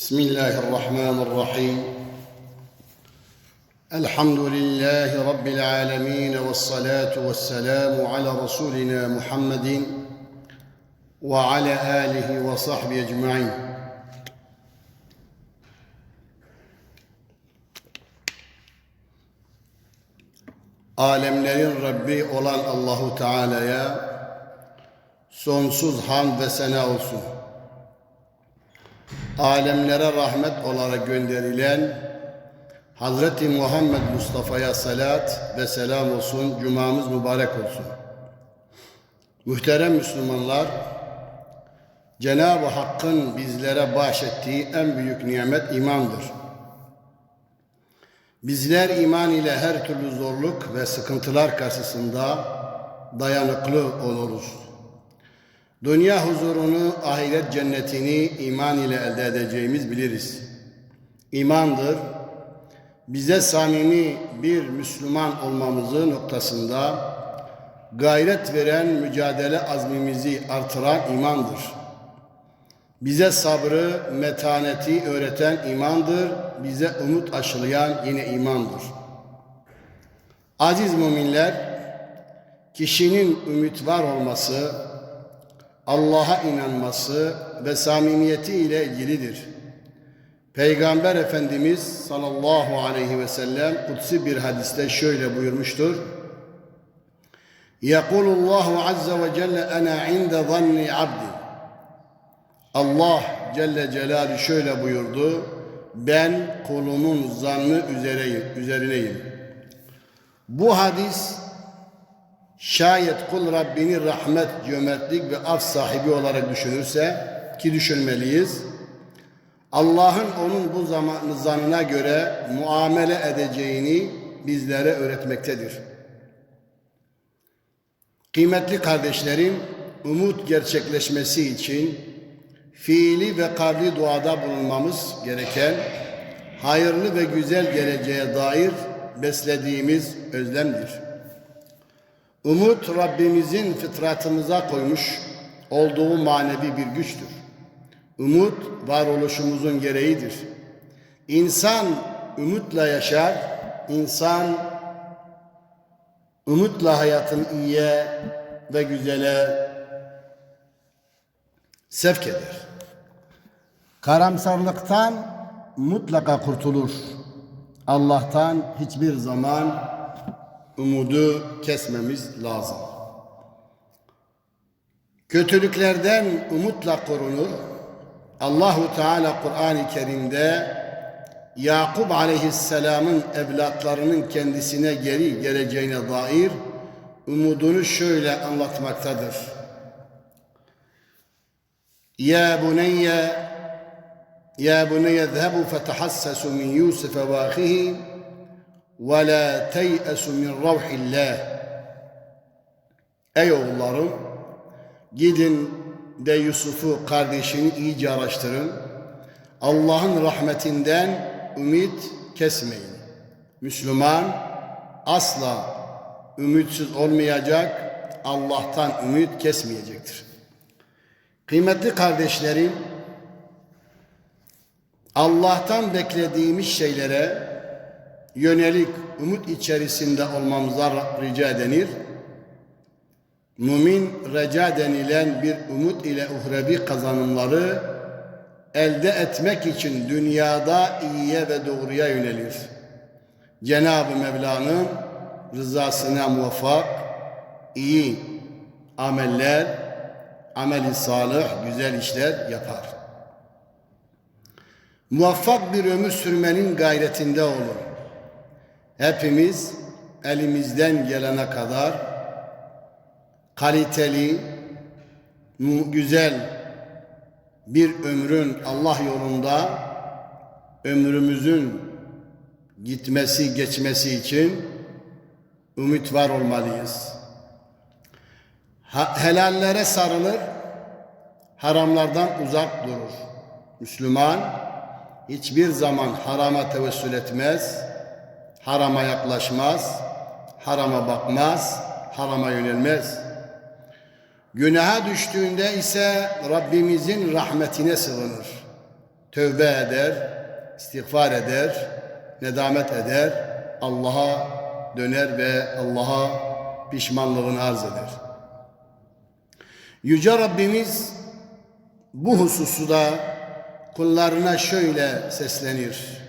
بسم الله الرحمن الرحيم الحمد لله رب العالمين والصلاة والسلام على رسولنا محمد وعلى آله وصحبه أجمعين. Alemlerin Rabbi olan Allahu Teala'ya sonsuz hamd ve sena olsun. Alemlere rahmet olarak gönderilen Hazreti Muhammed Mustafa'ya salat ve selam olsun. Cumamız mübarek olsun. Muhterem Müslümanlar, Cenab-ı Hakk'ın bizlere bahşettiği en büyük nimet imandır. Bizler iman ile her türlü zorluk ve sıkıntılar karşısında dayanıklı oluruz. Dünya huzurunu, ahiret cennetini iman ile elde edeceğimiz biliriz. İmandır, bize samimi bir Müslüman olmamızı noktasında gayret veren, mücadele azmimizi artıran imandır. Bize sabrı, metaneti öğreten imandır, bize umut aşılayan yine imandır. Aziz müminler, kişinin ümit var olması, Allah'a inanması ve samimiyeti ile ilgilidir. Peygamber Efendimiz sallallahu aleyhi ve sellem kutsi bir hadiste şöyle buyurmuştur. Yekulullahu azze ve celle ana inde zanni abdi. Allah Celle Celaluhu şöyle buyurdu. Ben kulumun zannı üzerineyim. Bu hadis şayet kul Rabbini rahmet, cömertlik ve af sahibi olarak düşünürse ki düşünmeliyiz. Allah'ın onun bu zannına göre muamele edeceğini bizlere öğretmektedir. Kıymetli kardeşlerim, umut gerçekleşmesi için fiili ve kavli duada bulunmamız gereken hayırlı ve güzel geleceğe dair beslediğimiz özlemdir. Umut Rabbimizin fıtratımıza koymuş olduğu manevi bir güçtür. Umut varoluşumuzun gereğidir. İnsan umutla yaşar, insan umutla hayatını iyiye ve güzele sevk eder. Karamsarlıktan mutlaka kurtulur. Allah'tan hiçbir zaman umudu kesmemiz lazım. Kötülüklerden umutla korunur. Allahu Teala Kur'an-ı Kerim'de Yakup Aleyhisselam'ın evlatlarının kendisine geri geleceğine dair umudunu şöyle anlatmaktadır. Ya bunayya zhebu fetahassasu min Yusuf ve ahihi ve la teyasu min ruhillah. Ey oğullarım, gidin de Yusuf'u, kardeşini iyice araştırın. Allah'ın rahmetinden ümit kesmeyin. Müslüman asla ümitsiz olmayacak, Allah'tan ümit kesmeyecektir. Kıymetli kardeşlerim, Allah'tan beklediğimiz şeylere yönelik umut içerisinde olmamıza rica denir. Mümin reca denilen bir umut ile uhrevi kazanımları elde etmek için dünyada iyiye ve doğruya yönelir. Cenab-ı Mevla'nın rızasına muvaffak, iyi ameller, amel-i salih, güzel işler yapar. Muvaffak bir ömür sürmenin gayretinde olur. Hepimiz elimizden gelene kadar kaliteli, güzel bir ömrün Allah yolunda ömrümüzün gitmesi, geçmesi için ümit var olmalıyız. Helallere sarılır, haramlardan uzak durur. Müslüman hiçbir zaman harama tevessül etmez, harama yaklaşmaz, harama bakmaz, harama yönelmez. Günaha düştüğünde ise Rabbimizin rahmetine sığınır. tövbe eder, istiğfar eder, nedamet eder, Allah'a döner ve Allah'a pişmanlığını arz eder. Yüce Rabbimiz bu hususu da kullarına şöyle seslenir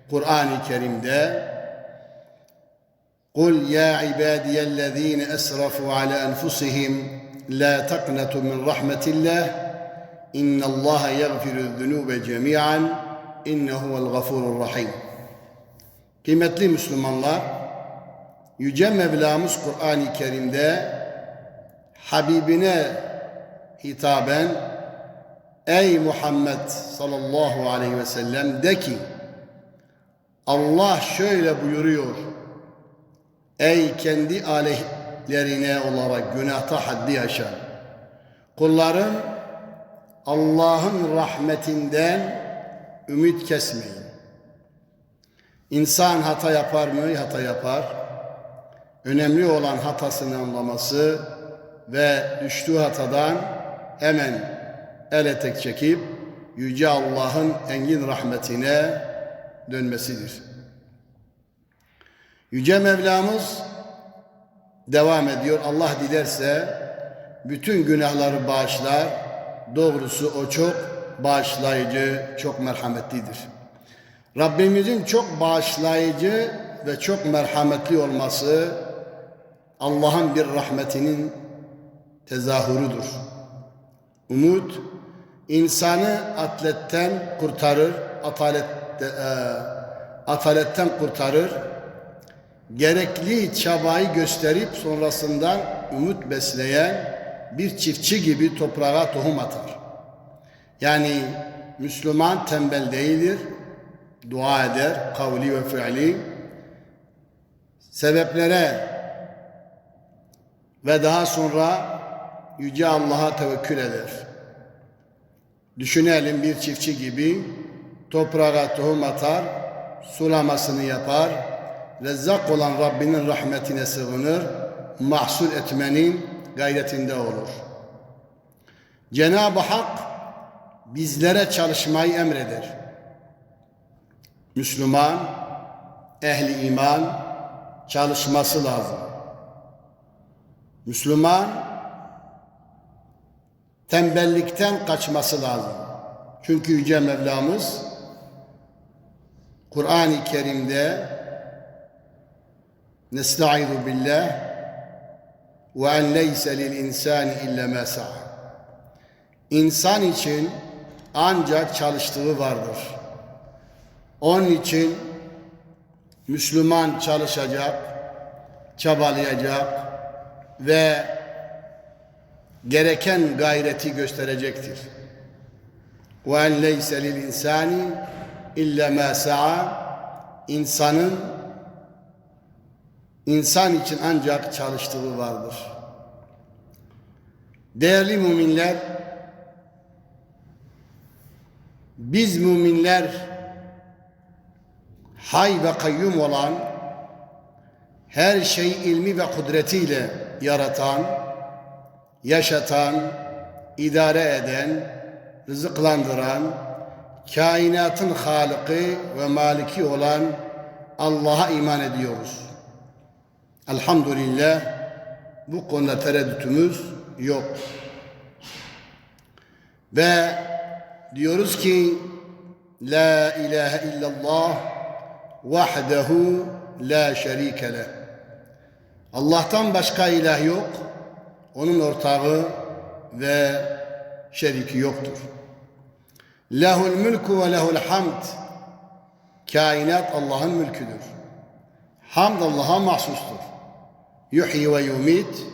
Kur'an-ı Kerim'de: قُلْ يَا عِبَادِيَ الَّذ۪ينَ أَسْرَفُوا عَلَى أَنْفُسِهِمْ لَا تَقْنَطُوا مِنْ رَحْمَةِ اللّٰهِ اِنَّ اللّٰهَ يَغْفِرُ الذُّنُوبَ جَمِيعًا اِنَّهُ هُوَ الْغَفُورُ الرَّحِيمُ. Kıymetli Müslümanlar, Yüce Mevlamız Kur'an-ı Kerim'de Habibine hitaben ey Muhammed sallallahu aleyhi ve sellem de ki, Allah şöyle buyuruyor: ey kendi aleyhlerine olarak günahta haddi aşan kullarım, Allah'ın rahmetinden ümit kesmeyin. İnsan hata yapar mı? Hata yapar. Önemli olan hatasını anlaması ve düştüğü hatadan hemen el etek çekip Yüce Allah'ın engin rahmetine dönmesidir. Yüce Mevlamız devam ediyor. Allah dilerse bütün günahları bağışlar. Doğrusu o çok bağışlayıcı, çok merhametlidir. Rabbimizin çok bağışlayıcı ve çok merhametli olması Allah'ın bir rahmetinin tezahürüdür. Umut insanı ataletten kurtarır, ataletten kurtarır. Gerekli çabayı gösterip sonrasından umut besleyen bir çiftçi gibi toprağa tohum atar. Yani Müslüman tembel değildir, dua eder, kavli ve fiili, sebeplere ve daha sonra Yüce Allah'a tevekkül eder. Düşünelim, bir çiftçi gibi toprağa tohum atar, sulamasını yapar, Rezzak olan Rabbinin rahmetine sığınır, mahsul etmenin gayretinde olur. Cenab-ı Hak bizlere çalışmayı emreder. Müslüman, ehli iman çalışması lazım. Müslüman tembellikten kaçması lazım. Çünkü Yüce Mevlamız Kur'an-ı Kerim'de Nestaizu billah ve en leyse lil insani illa ma sa'a. İnsan için ancak çalıştığı vardır. Onun için Müslüman çalışacak, çabalayacak ve gereken gayreti gösterecektir. Ve en leyse lil insani illa ma sa'a. İnsan için ancak çalıştığı vardır. Değerli müminler, biz müminler hay ve kayyum olan, her şeyi ilmi ve kudretiyle yaratan, yaşatan, idare eden, rızıklandıran, kainatın Halıkı ve Maliki olan Allah'a iman ediyoruz. Elhamdülillah, bu konuda tereddütümüz yok. Ve diyoruz ki La ilahe illallah vahdehu la şerike leh. Allah'tan başka ilah yok. Onun ortağı ve şeriki yoktur. Lehul mülku ve lehul hamd. Kainat Allah'ın mülküdür. Hamd Allah'a mahsustur. Yuhyi ve yumit.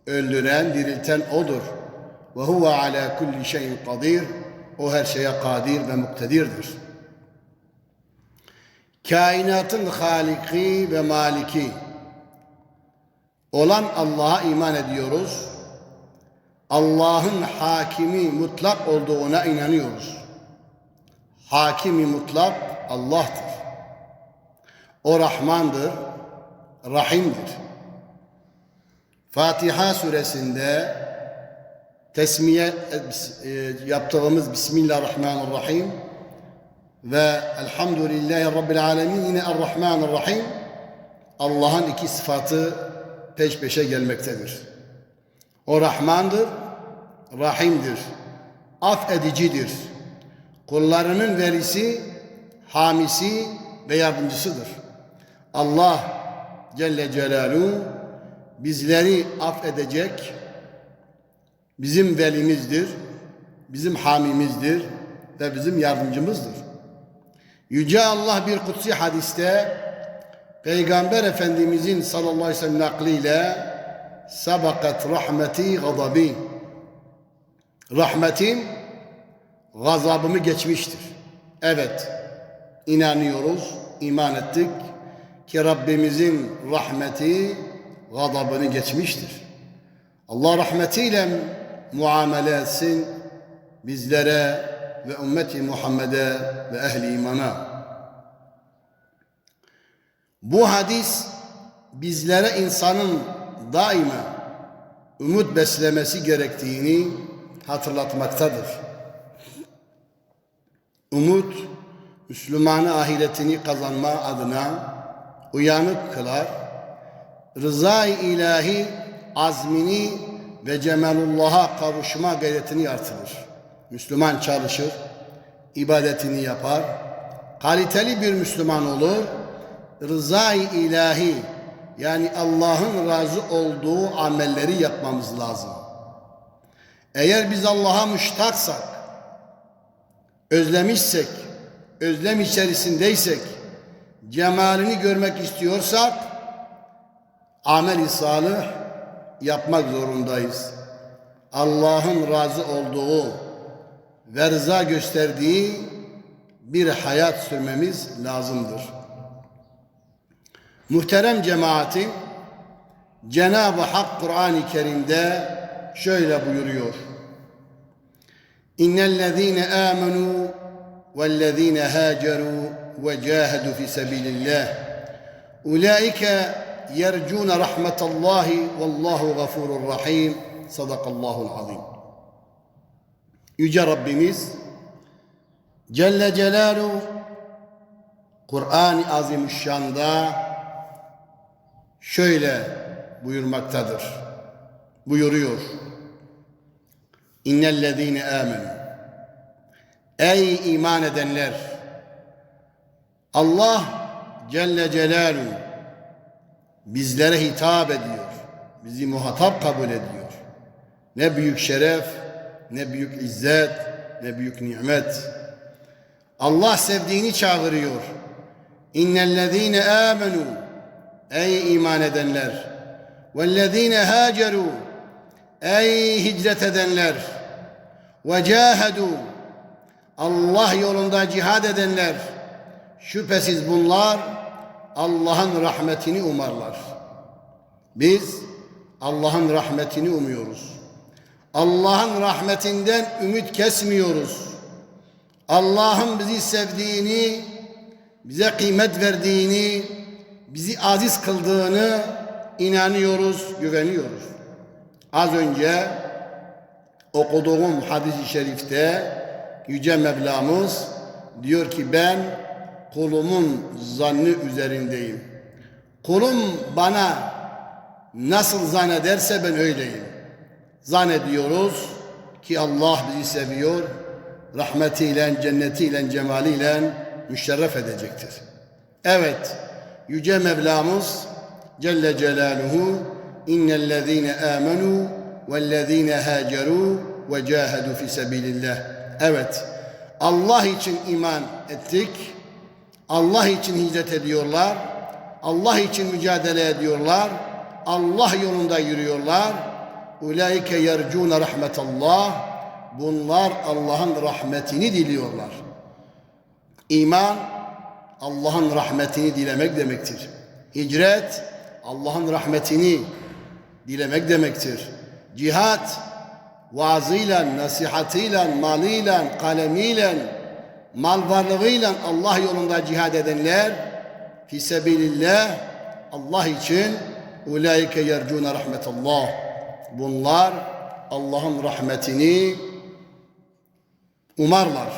Öldüren, dirilten O'dur. Ve huve ala kulli şeyin kadir. O her şeye kadir ve muktedirdir. Kainatın Haliki ve Maliki olan Allah'a iman ediyoruz. Allah'ın hakimi mutlak olduğuna inanıyoruz. Hakimi mutlak Allah'tır. O Rahmandır, Rahim'dir. Fatiha suresinde tesmiye yaptığımız Bismillahirrahmanirrahim ve Elhamdülillahi Rabbil Alemin yine Er-Rahmanir-Rahim. Allah'ın iki sıfatı peş peşe gelmektedir. O Rahmandır, Rahim'dir, affedicidir. Kullarının velisi, hamisi ve yardımcısıdır. Allah Celle Celaluhu bizleri affedecek, bizim velimizdir, bizim hamimizdir ve bizim yardımcımızdır. Yüce Allah bir kutsi hadiste Peygamber Efendimizin sallallahu aleyhi ve sellem nakliyle sabakat rahmeti gadabi, rahmetim gazabımı geçmiştir. Evet, inanıyoruz, iman ettik ki Rabbimizin rahmeti gazabını geçmiştir. Allah rahmetiyle muamele etsin bizlere ve ümmeti Muhammed'e ve ehli imana. Bu hadis bizlere insanın daima umut beslemesi gerektiğini hatırlatmaktadır. Umut, Müslümanı ahiretini kazanma adına uyanık kılar, rıza-i ilahi azmini ve cemalullah'a kavuşma gayretini artırır. Müslüman çalışır, ibadetini yapar, kaliteli bir Müslüman olur, rıza-i ilahi yani Allah'ın razı olduğu amelleri yapmamız lazım. Eğer biz Allah'a müştaksak, özlemişsek, özlem içerisindeysek, cemalini görmek istiyorsak, amel-i salih yapmak zorundayız. Allah'ın razı olduğu ve rıza gösterdiği bir hayat sürmemiz lazımdır. Muhterem cemaatim, Cenab-ı Hak Kur'an-ı Kerim'de şöyle buyuruyor. İnnellezîne âmenû vellezîne hâcerû ve câhedû fî sebîlillâh ulâike yercûne rahmetallâhi vallâhu gafûrur rahîm. Sadakallâhul azîm. Yüce Rabbimiz Celle Celaluhu Kur'an-ı Azimüşşan'da şöyle buyurmaktadır. Buyuruyor. İnnellezîne âmenû. Ey iman edenler! Allah Celle Celaluhu bizlere hitap ediyor. Bizi muhatap kabul ediyor. Ne büyük şeref, ne büyük izzet, ne büyük nimet. Allah sevdiğini çağırıyor. İnnellezîne âmenû. Ey iman edenler! Vellezîne hâcerû. Ey hicret edenler! Ve câhedû. Allah yolunda cihad edenler! Şüphesiz bunlar Allah'ın rahmetini umarlar. Biz Allah'ın rahmetini umuyoruz. Allah'ın rahmetinden ümit kesmiyoruz. Allah'ın bizi sevdiğini, bize kıymet verdiğini, bizi aziz kıldığını inanıyoruz, güveniyoruz. Az önce okuduğum hadis-i şerifte Yüce Mevlamız diyor ki ben kulumun zannı üzerindeyim. Kulum bana nasıl zannederse ben öyleyim. Zannediyoruz ki Allah bizi seviyor, rahmetiyle, cennetiyle, cemaliyle müşerref edecektir. Evet, Yüce Mevlamız Celle Celaluhu innellezîne âmenû vellezîne hâcerû ve câhedû fî sebîlillah. Evet, Allah için iman ettik, Allah için hicret ediyorlar, Allah için mücadele ediyorlar, Allah yolunda yürüyorlar. Ulaike yercûne rahmetallah. Bunlar Allah'ın rahmetini diliyorlar. İman, Allah'ın rahmetini dilemek demektir. Hicret, Allah'ın rahmetini dilemek demektir. Cihat, vaazıyla, nasihatıyla, malıyla, kalemiyle, mal varlığıyla Allah yolunda cihad edenler, fisebilillah, Allah için, ulaike yercûne rahmetallah. Bunlar Allah'ın rahmetini umarlar.